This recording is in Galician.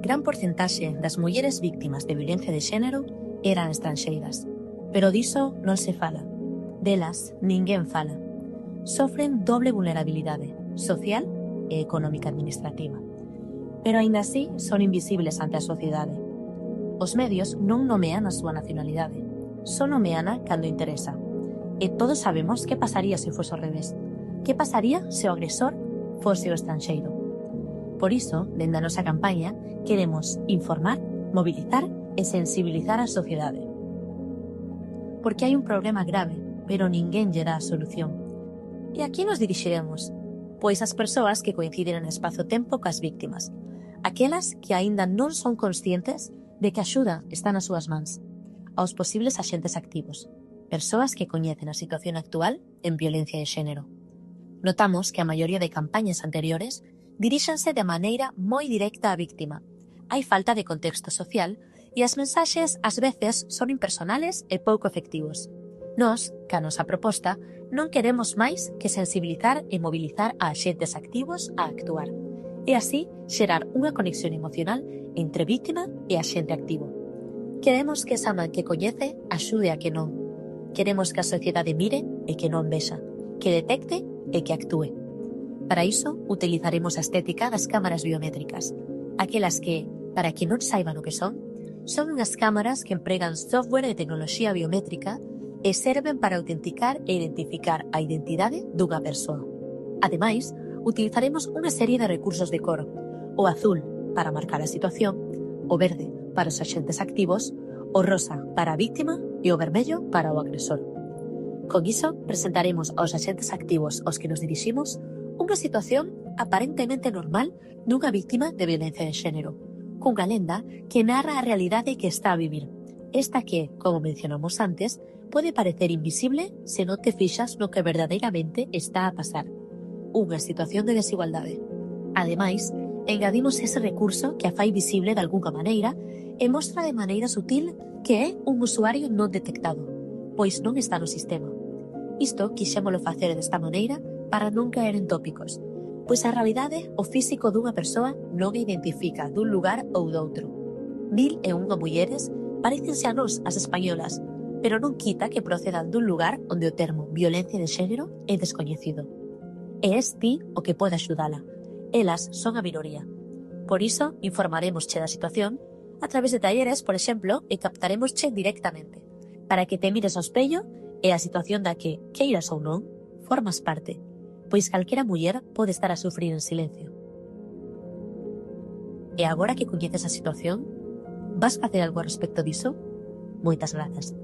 gran porcentaxe das mulleres víctimas de violencia de xénero eran estranxeiras. Pero diso non se fala. Delas, ninguén fala. Sofren doble vulnerabilidade, social e económica administrativa. Pero aínda así son invisibles ante a sociedade. Os medios non nomean a súa nacionalidade, só nomeana cando interesa. E todos sabemos que pasaría se fose ao revés. Que pasaría se o agresor fose o estranxeiro. Por iso, dende a nosa campaña, queremos informar, mobilizar e sensibilizar a sociedade. Porque hai un problema grave, pero ninguén lle dá a solución. E a que nos dirixiremos? Pois as persoas que coinciden en espazo-tempo cas víctimas, aquelas que aínda non son conscientes de que a axuda está nas súas mans, aos posibles axentes activos, persoas que coñecen a situación actual en violencia de xénero. Notamos que a maioría de campañas anteriores diríxanse de maneira moi directa á víctima. Hai falta de contexto social e as mensaxes ás veces son impersonales e pouco efectivos. Nós, ca nosa proposta, non queremos máis que sensibilizar e mobilizar a axentes activos a actuar, e así xerar unha conexión emocional entre víctima e axente activo. Queremos que esa man que coñece axude a que non. Queremos que a sociedade mire e que non vexa, que detecte e que actúe. Para iso, utilizaremos a estética das cámaras biométricas, aquelas que, para que non saiban o que son unhas cámaras que empregan software de tecnoloxía biométrica e serven para autenticar e identificar a identidade dunha persoa. Ademais, utilizaremos unha serie de recursos de cor: o azul para marcar a situación, o verde para os axentes activos, o rosa para a víctima e o vermello para o agresor. Con iso, presentaremos aos axentes activos aos que nos diriximos unha situación aparentemente normal dunha víctima de violencia de xénero, cunha lenda que narra a realidade que está a vivir. Esta que, como mencionamos antes, pode parecer invisible se non te fixas no que verdadeiramente está a pasar. Unha situación de desigualdade. Ademais, engadimos ese recurso que a fai visible de algunha maneira e mostra de maneira sutil que é un usuario non detectado, pois non está no sistema. Isto quixémolo facer desta maneira para non caer en tópicos, pois a realidade o físico dunha persoa non identifica dun lugar ou doutro. 1001 mulleres parecense a nós, as españolas, pero non quita que procedan dun lugar onde o termo violencia de xénero é descoñecido. E es ti o que pode axudala. Elas son a minoría. Por iso, informaremos che da situación a través de talleres, por exemplo, e captaremos che directamente, para que te mires ao espello e a situación da que, queiras ou non, formas parte, pois calquera muller pode estar a sufrir en silencio. E agora que coñeces a situación, vas facer algo a respecto diso? Moitas grazas.